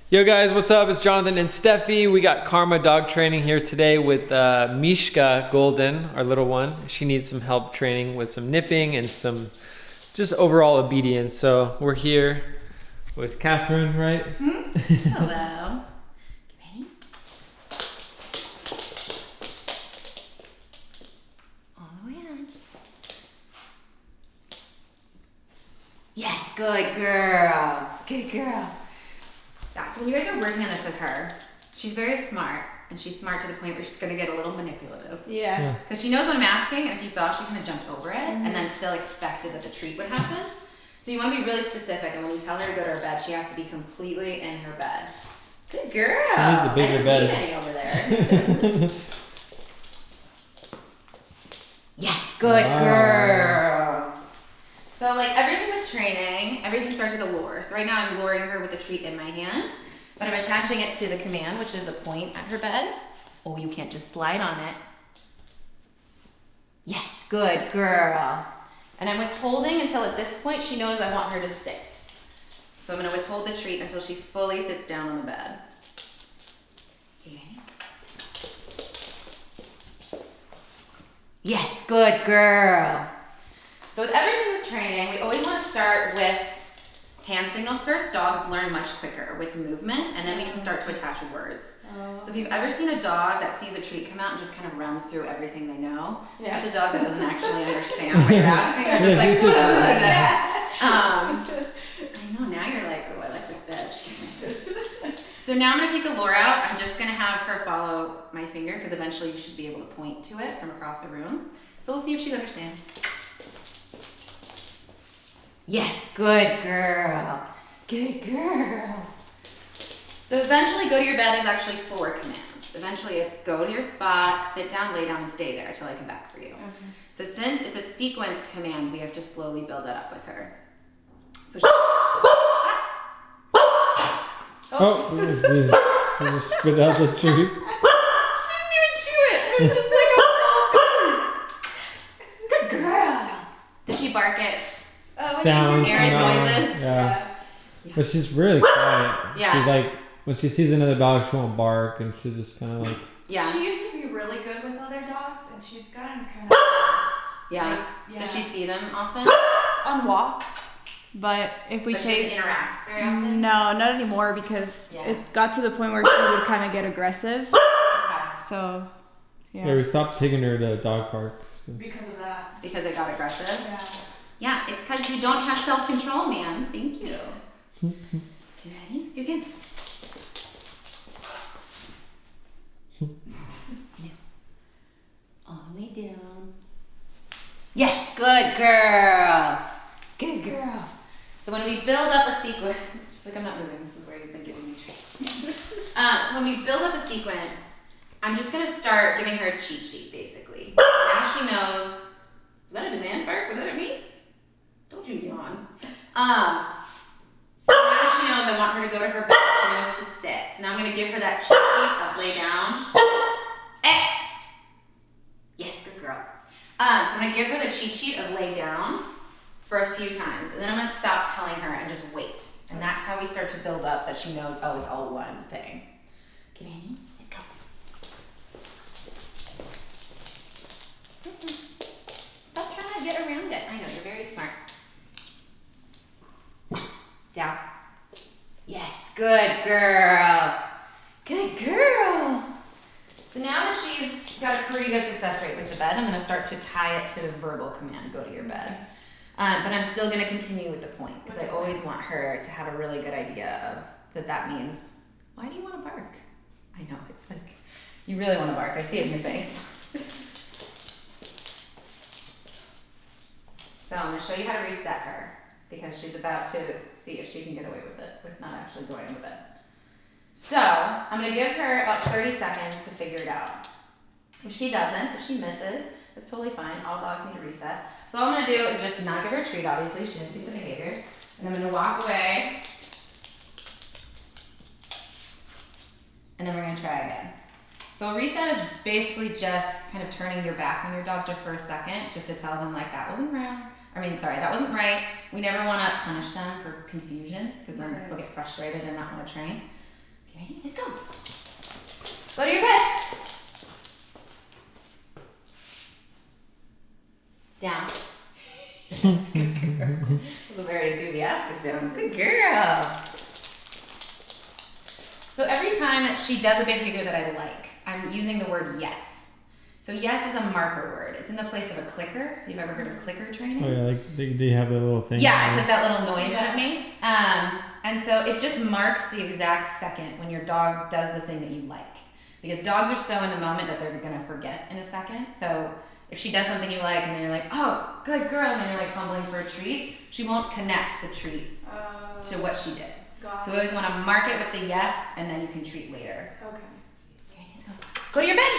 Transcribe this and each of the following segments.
Yo guys, what's up? It's Jonathan and Stefy. We got Karma dog training here today with Mishka Golden, our little one. She needs some help training with some nipping and some just overall obedience. So we're here with Catherine, right? Hello. Ready? All the way in. Yes, good girl. Good girl. Yeah, so when you guys are working on this with her, she's very smart, and she's smart to the point where she's gonna get a little manipulative. Yeah. Because she knows what I'm asking, and if you saw, she kind of jumped over it, and then still expected that the treat would happen. So you want to be really specific, and when you tell her to go to her bed, she has to be completely in her bed. Good girl. She needs a bigger bed. I didn't over there. Yes, good girl. So like everything with training, everything starts with a lure. So right now I'm luring her with the treat in my hand, but I'm attaching it to the command, which is the point at her bed. Oh, you can't just slide on it. Yes, good girl. And I'm withholding until at this point she knows I want her to sit. So I'm gonna withhold the treat until she fully sits down on the bed. Okay. Yes, good girl. So with everything with training, we always want to start with hand signals first. Dogs learn much quicker with movement, and then we can start to attach words. So if you've ever seen a dog that sees a treat come out and just kind of runs through everything they know, that's a dog that doesn't actually understand what you're asking. They're just like, food. I know, now you're like, oh, I like this bitch. So now I'm going to take the lure out. I'm just going to have her follow my finger, because eventually you should be able to point to it from across the room. So we'll see if she understands. Yes, good girl. Good girl. So eventually go to your bed is actually 4 commands. Eventually it's go to your spot, sit down, lay down, and stay there until I come back for you. Okay. So since it's a sequenced command, we have to slowly build that up with her. So she... She just spit out the treat. She didn't even chew it. It was just like a little piece. Good girl. Does she bark at sounds? Aaron's noises? Yeah. But she's really quiet. Yeah. She's like, when she sees another dog, she won't bark, and she's just kind of like... Yeah. She used to be really good with other dogs, and she's gotten kind of worse. Yeah. Does she see them often? On walks. But if we She doesn't interact very often? No, not anymore, because it got to the point where she would kind of get aggressive. Okay. So, Yeah, we stopped taking her to dog parks. Because of that. Because it got aggressive? Yeah. Yeah, it's because you don't have self-control, man. Thank you. Okay, ready? Let's do it again. All the way down. Yes, good girl. Good girl. So when we build up a sequence, just like I'm not moving, this is where you've been giving me treats. So when we build up a sequence, I'm just gonna start giving her a cheat sheet, basically. Now she knows, was that a demand bark? Was that at me? Don't you yawn. So now she knows I want her to go to her bed. She knows to sit. So now I'm gonna give her that cheat sheet of lay down. Yes, good girl. So I'm gonna give her the cheat sheet of lay down for a few times, and then I'm gonna stop telling her and just wait. And that's how we start to build up that she knows, oh, it's all one thing. Okay, Manny, let's go. Stop trying to get around it. I know, you're very smart. Down. Yes, good girl. Good girl. So now that she's got a pretty good success rate with the bed, I'm gonna start to tie it to the verbal command, go to your bed. But I'm still gonna continue with the point, because I always want her to have a really good idea of that means, why do you wanna bark? I know, it's like, you really wanna bark, I see it in your face. So I'm gonna show you how to reset her, because she's about to see if she can get away with it, with not actually going to bed. So I'm gonna give her about 30 seconds to figure it out. If she doesn't, if she misses, it's totally fine. All dogs need to reset. So all I'm gonna do is just not give her a treat, obviously, she didn't do the behavior. And I'm gonna walk away. And then we're gonna try again. So a reset is basically just kind of turning your back on your dog just for a second, just to tell them like that wasn't wrong. That wasn't right. We never want to punish them for confusion, because then they'll get frustrated and not want to train. You ready? Let's go. Go to your bed. Down. Yes, good girl. A very enthusiastic down. Good girl. So every time that she does a behavior that I like, I'm using the word yes. So yes is a marker word. It's in the place of a clicker. Have you ever heard of clicker training? Oh yeah, like they have a little thing. Yeah, it's like that little noise that it makes. And so it just marks the exact second when your dog does the thing that you like. Because dogs are so in the moment that they're gonna forget in a second. So if she does something you like and then you're like, oh, good girl, and then you're like fumbling for a treat, she won't connect the treat to what she did. So we always want to mark it with the yes, and then you can treat later. Okay. Okay, let's go. Go to your bed.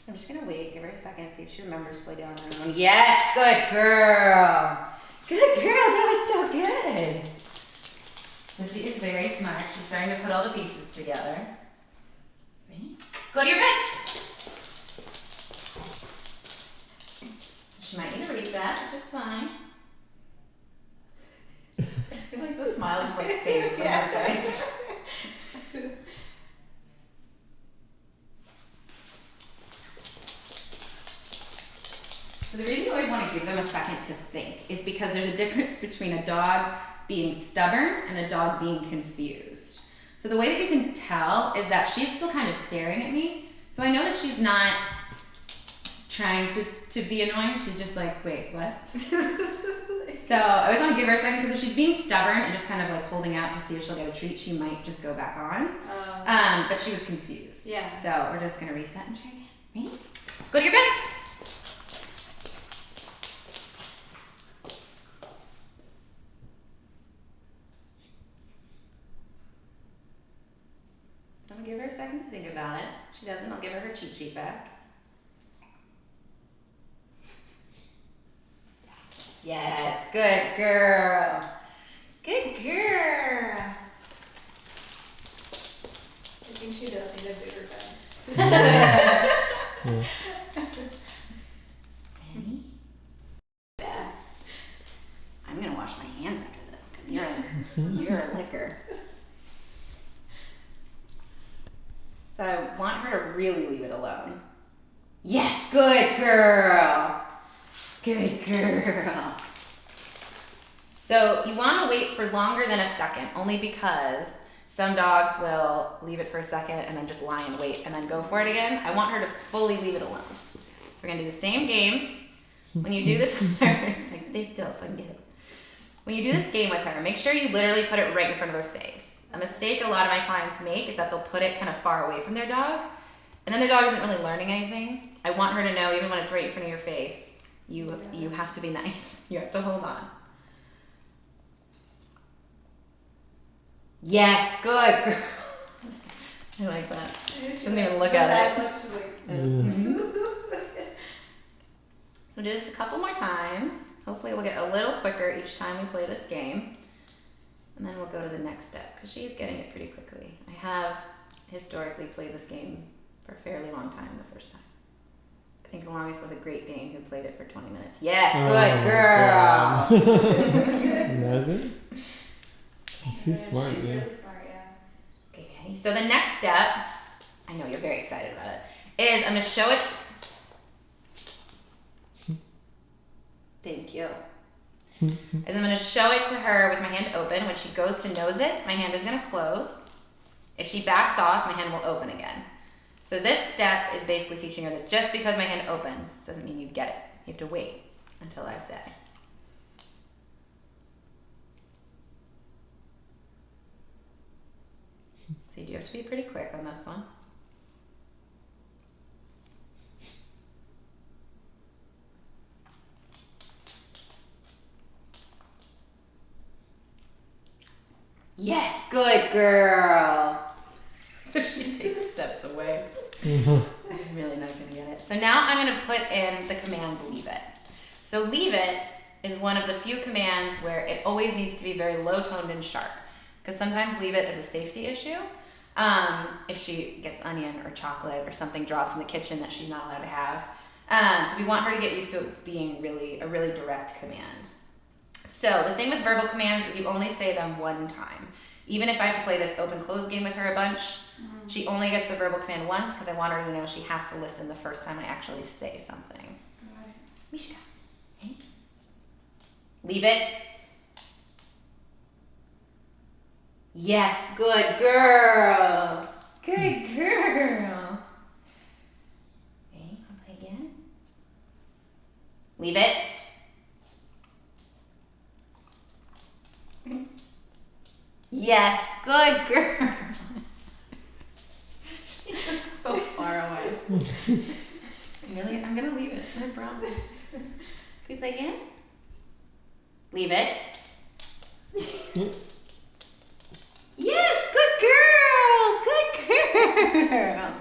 I'm just gonna wait, give her a second, see if she remembers to lay down on her own. Yes, good girl. Good girl, that was so good. So she is very smart. She's starting to put all the pieces together. Ready? Go to your bed. She might need a reset, which is fine. I feel like the smile just like fades from her face. So the reason you always want to give them a second to think is because there's a difference between a dog being stubborn and a dog being confused. So the way that you can tell is that she's still kind of staring at me. So I know that she's not trying to be annoying. She's just like, wait, what? So I always want to give her a second because if she's being stubborn and just kind of like holding out to see if she'll get a treat, she might just go back on. But she was confused. Yeah. So we're just going to reset and try again. Ready? Go to your bed. So I'm going to give her a second to think about it. If she doesn't, I'll give her her cheat sheet back. Yes, good girl. Good girl. I think she does need a bigger bed. Yeah. Penny? Bad. I'm gonna wash my hands after this because you're a licker. So I want her to really leave it alone. Yes, good girl. Good girl. So you want to wait for longer than a second, only because some dogs will leave it for a second and then just lie and wait and then go for it again. I want her to fully leave it alone. So we're gonna do the same game. When you do this with her, just like stay still so I can get it. When you do this game with her, make sure you literally put it right in front of her face. A mistake a lot of my clients make is that they'll put it kind of far away from their dog, and then their dog isn't really learning anything. I want her to know, even when it's right in front of your face, you have to be nice. You have to hold on. Yes, good girl. I like that. She doesn't even look at it. So do this a couple more times. Hopefully we'll get a little quicker each time we play this game. And then we'll go to the next step, because she's getting it pretty quickly. I have historically played this game for a fairly long time the first time. I think the longest was a Great Dane who played it for 20 minutes. Yes, good girl. Imagine. She's smart, She's yeah. really smart, yeah. Okay, ready? So the next step, I know you're very excited about it, is I'm going to show it. Thank you. Is I'm going to show it to her with my hand open. When she goes to nose it, my hand is going to close. If she backs off, my hand will open again. So this step is basically teaching her that just because my hand opens doesn't mean you get it. You have to wait until I say. So you do have to be pretty quick on this one. Yes, good girl. She takes steps away. I'm really not gonna get it. So now I'm gonna put in the command leave it. So leave it is one of the few commands where it always needs to be very low toned and sharp. Because sometimes leave it is a safety issue. If she gets onion or chocolate or something drops in the kitchen that she's not allowed to have. So we want her to get used to it being a really direct command. So the thing with verbal commands is you only say them one time. Even if I have to play this open-close game with her a bunch, she only gets the verbal command once because I want her to know she has to listen the first time I actually say something. Mishka, hey. Leave it. Yes, good girl. Good girl. Okay, I'll play again. Leave it. Yes, good girl. She looks so far away. Really? I'm gonna leave it. I promise. Can we play again? Leave it. Yes, good girl. Good girl.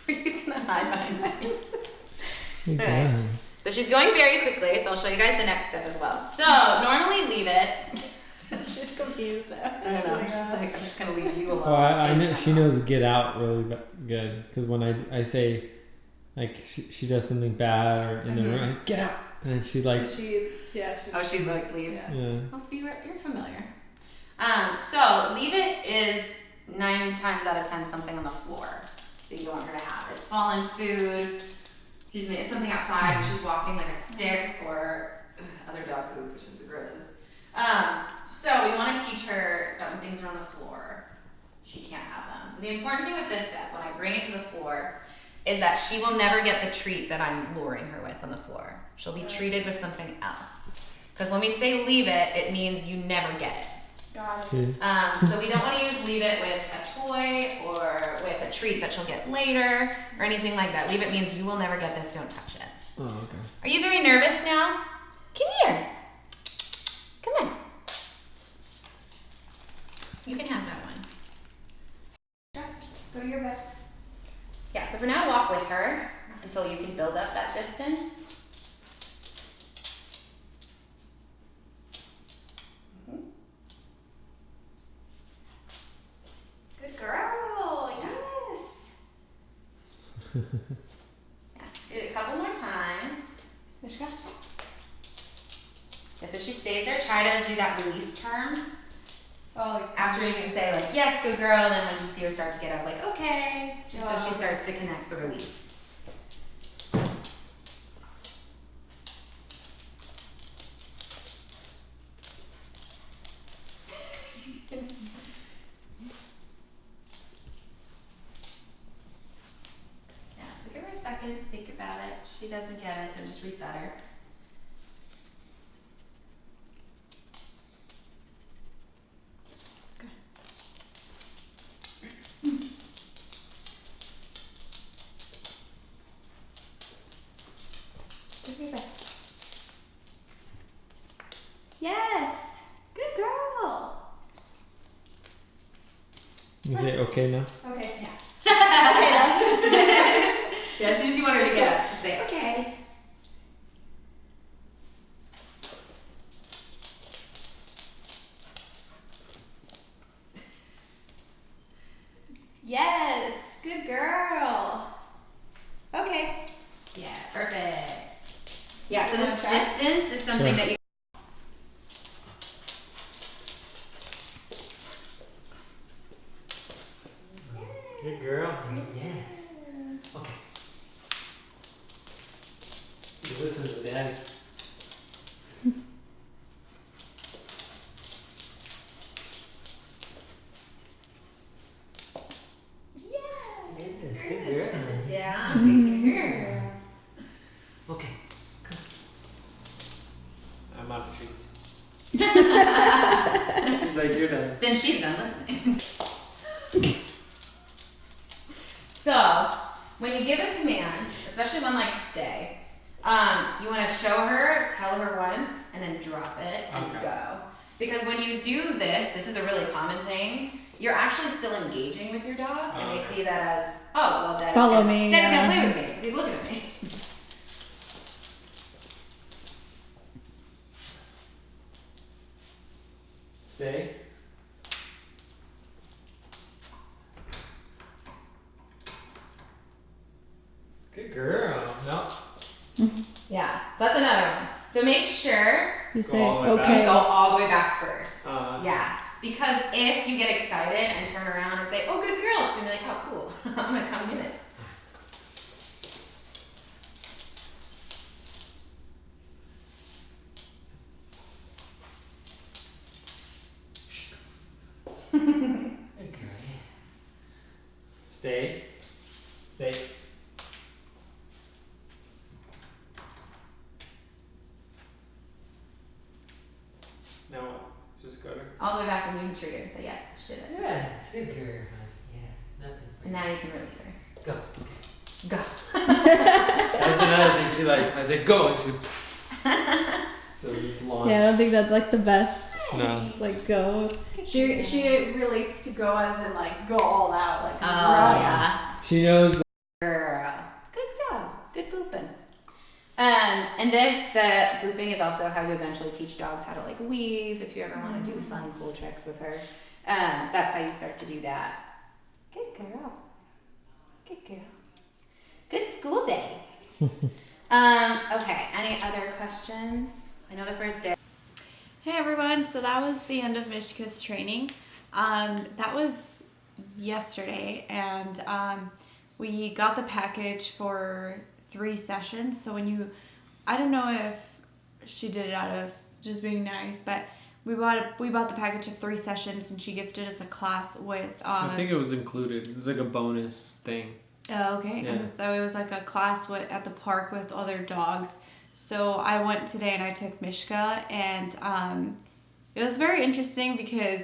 Are you gonna hide behind me? Alright. So she's going very quickly, so I'll show you guys the next step as well. So normally leave it. She's confused though. I don't know. She's like, I'm just gonna leave you alone. Well, I know she knows get out really good because when I say like she does something bad or in the room, I'm like, get out, and then she like she like leaves. Yeah. Well, see, you're familiar. So leave it is 9 times out of 10 something on the floor that you want her to have. It's fallen food. Excuse me. It's something outside. She's walking like a stick or other dog poop, which is the grossest. So we want to teach her that when things are on the floor, she can't have them. So the important thing with this step, when I bring it to the floor, is that she will never get the treat that I'm luring her with on the floor. She'll be treated with something else. Because when we say leave it, it means you never get it. Got it. So we don't want to use leave it with a toy or with a treat that she'll get later or anything like that. Leave it means you will never get this, don't touch it. Oh, okay. Are you very nervous now? Come here. Come on. You can have that one. Go to your bed. Yeah, so for now, walk with her until you can build up that distance. Good girl, yes. Yeah, do it a couple more times. Mishka. Yeah, so she stays there. Try to do that release term. Oh, After you say like, yes, good girl, and then when you see her start to get up, like, okay, just so she starts to connect the release. Yeah, so give her a second to think about it. If she doesn't get it, then just reset her. Yes, good girl. You say okay now? Okay, yeah. Okay, now. Yeah, as soon as you want her to get up, just say okay. Yes, good girl. Okay. Yeah, perfect. Yeah, so this distance is something that you. Good girl. Yes. Okay. You listen to Daddy. Yes, good girl. Put it down. Good girl. Okay. Come. I'm out of treats. She's like, you're done. Then she's done listening. So, when you give a command, especially one like stay, you want to show her, tell her once, and then drop it and go. Because when you do this, this is a really common thing, you're actually still engaging with your dog, and they see that as, oh, well, Daddy's Follow gonna, me, Daddy's yeah. gonna play with me, because he's looking at me. Stay. Good girl. No. Yeah, so that's another one. So make sure You Go say, all the way okay. You go all the way back first. Uh-huh. Yeah. Because if you get excited and turn around and say, oh, good girl, she's gonna be like, oh, cool. I'm gonna come get it. Stay. Stay. Now what? Just go to her. All the way back and you can treat her and say, yes, she did it. Yes, good girl. Yes, nothing. And now you can release her. Go. Go. That's another thing she likes. I say go, and she so just launch. Yeah, I don't think that's like the best. No. Like go. She relates to go as in like go all out. Like Oh, run. yeah. She knows. Girl. Good job. Good booping. And the booping is also how you eventually teach dogs how to like weave if you ever want to do fun, cool tricks with her. That's how you start to do that. Good girl. Good girl. Good school day. Okay, any other questions? I know the first day. Hey everyone, so that was the end of Mishka's training. That was yesterday, and we got the package for 3 sessions. So I don't know if she did it out of just being nice, but we bought the package of 3 sessions, and she gifted us a class with. I think it was included. It was like a bonus thing. Oh, okay. Yeah. And so it was like a class at the park with other dogs. So I went today and I took Mishka, and it was very interesting because,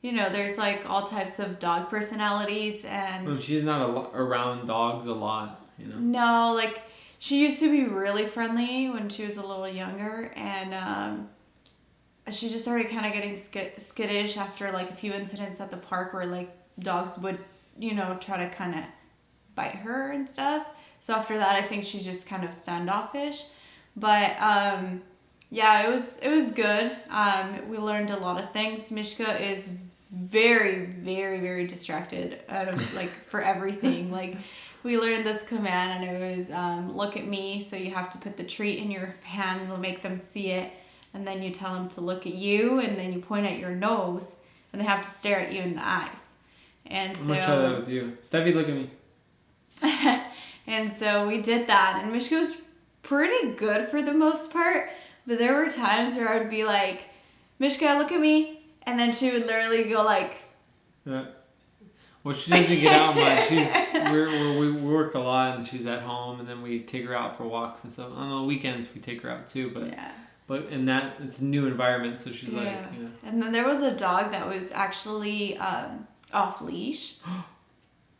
you know, there's like all types of dog personalities, and Well, she's not around dogs a lot, you know. no, like she used to be really friendly when she was a little younger, and she just started kind of getting skittish after like a few incidents at the park where like dogs would, you know, try to kind of bite her and stuff. So after that, I think she's just kind of standoffish. But yeah, it was good. We learned a lot of things. Mishka is very, very, very distracted out of like for everything. Like we learned this command, and it was look at me. So you have to put the treat in your hand and make them see it, and then you tell them to look at you, and then you point at your nose, and they have to stare at you in the eyes. And I'm gonna try that with you. Stefy, look at me. And so we did that, and Mishka was pretty good for the most part, but there were times where I would be like, Mishka, look at me, and then she would literally go like, well, she doesn't get out much. We work a lot, and she's at home, and then we take her out for walks and stuff. On the weekends we take her out too, but yeah. But in that, it's a new environment, so she's like, you know. And then there was a dog that was actually off leash.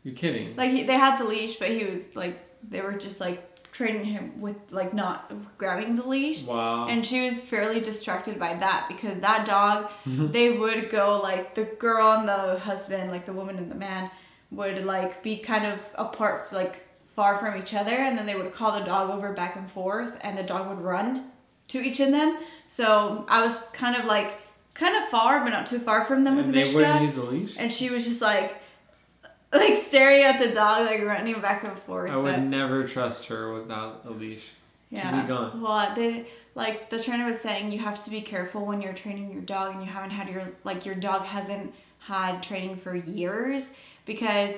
You're kidding. Like they had the leash, but he was like, they were just like training him with like not grabbing the leash. Wow. And she was fairly distracted by that, because that dog, they would go like the girl and the husband, like the woman and the man, would like be kind of apart, like far from each other, and then they would call the dog over back and forth, and the dog would run to each of them. So I was kind of far, but not too far from them with And Mishka. they wouldn't use the leash? And she was just like staring at the dog, like running back and forth. I would never trust her without a leash. Yeah. She'd be gone. Well, the trainer was saying you have to be careful when you're training your dog and you haven't had your dog hasn't had training for years, because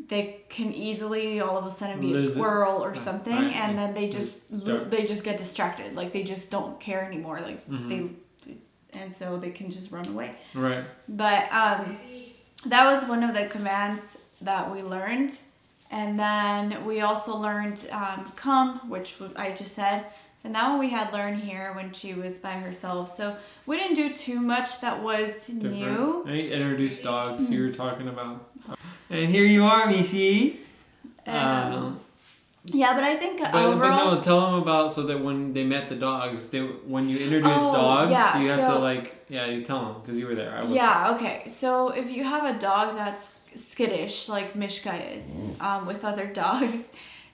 they can easily all of a sudden be a squirrel or something, and then they just get distracted. Like they just don't care anymore. Like and so they can just run away. Right. But that was one of the commands that we learned. And then we also learned come, which I just said. And that one we had learned here when she was by herself. So we didn't do too much that was new. I introduced dogs you were talking about. And here you are, Missy. Yeah, but I think overall... But no, tell them about, so that when they met the dogs, when you introduce dogs, you have to you tell them, because you were there. Okay. So if you have a dog that's skittish, like Mishka is, with other dogs,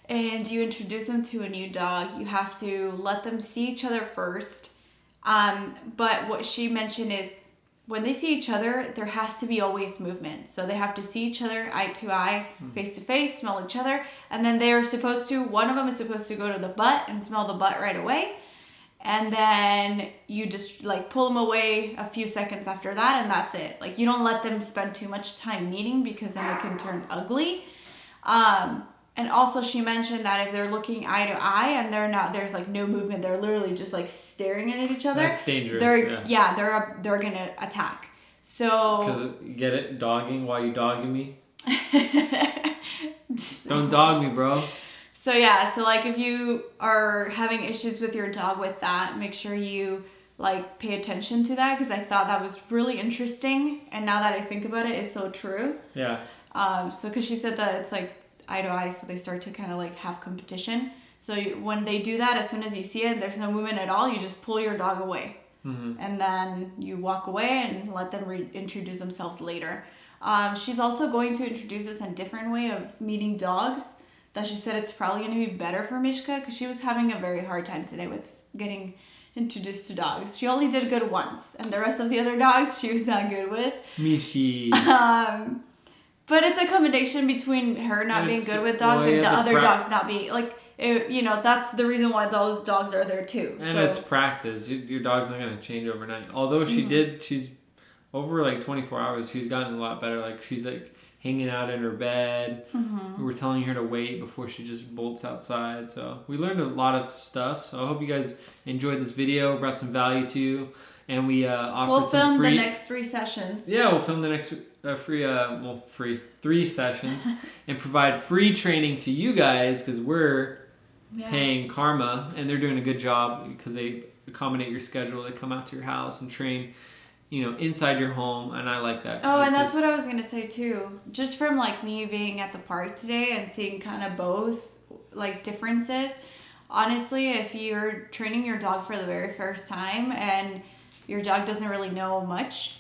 and you introduce them to a new dog, you have to let them see each other first. But what she mentioned is, when they see each other, there has to be always movement. So they have to see each other eye to eye, face to face, smell each other. And then one of them is supposed to go to the butt and smell the butt right away. And then you just like pull them away a few seconds after that, and that's it. Like, you don't let them spend too much time kneading because then it can turn ugly. And also she mentioned that if they're looking eye to eye and there's like no movement, they're literally just like staring at each other. That's dangerous. They're gonna attack. So get it? Dogging while you dogging me? Don't dog me, bro. So yeah, so like if you are having issues with your dog with that, make sure you like pay attention to that, because I thought that was really interesting, and now that I think about it, it's so true. Yeah. So because she said that it's like eye to eye, so they start to kind of like have competition. So when they do that, as soon as you see it, there's no movement at all, you just pull your dog away. And then you walk away and let them reintroduce themselves later. She's also going to introduce us a different way of meeting dogs, that she said it's probably going to be better for Mishka, because she was having a very hard time today with getting introduced to dogs. She only did good once, and the rest of the other dogs she was not good with. Mishi. But it's a combination between her not being good with dogs and the other dogs not being, like, you know, that's the reason why those dogs are there too. And it's practice. Your dog's not going to change overnight. Although she's over like 24 hours, she's gotten a lot better. Like, she's like hanging out in her bed. We were telling her to wait before she just bolts outside. So we learned a lot of stuff. So I hope you guys enjoyed this video, brought some value to you. And we offered some free... the next 3 sessions. Yeah, we'll film the next free 3 sessions and provide free training to you guys, because we're paying Karma, and they're doing a good job because they accommodate your schedule. They come out to your house and train, you know, inside your home, and I like that. Oh, and that's what I was gonna say too. Just from like me being at the park today and seeing kind of both like differences. Honestly, if you're training your dog for the very first time and your dog doesn't really know much,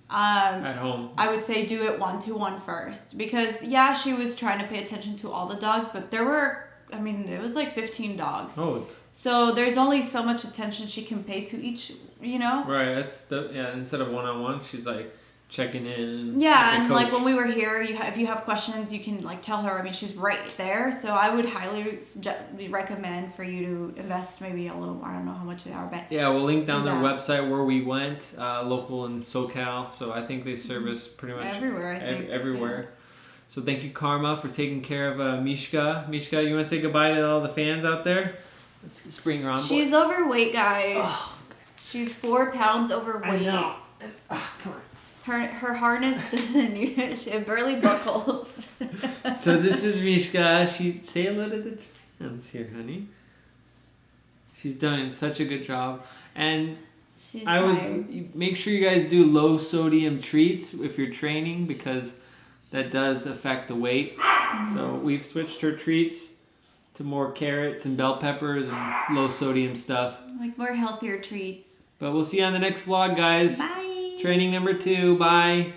at home, I would say do it 1-to-1 first, because she was trying to pay attention to all the dogs, but there were, I mean, it was like 15 dogs. Oh. So there's only so much attention she can pay to each, you know? Right, instead of one-on-one, she's like checking in. Yeah, and like when we were here, if you have questions, you can like tell her. I mean, she's right there. So I would highly recommend for you to invest maybe a little, I don't know how much they are, but yeah, we'll link down their website where we went, local in SoCal. So I think they service pretty much everywhere. Everywhere. Yeah. So thank you, Karma, for taking care of Mishka. Mishka, you want to say goodbye to all the fans out there? Let's bring her on. She's overweight, guys. Oh, she's 4 pounds overweight. I know. Come on. Her harness doesn't it barely buckles. So this is Mishka. She say hello to the fans here, honey. She's done such a good job. And make sure you guys do low sodium treats if you're training, because that does affect the weight. So we've switched her treats to more carrots and bell peppers and low sodium stuff. Like more healthier treats. But we'll see you on the next vlog, guys. Bye. Training number 2. Bye.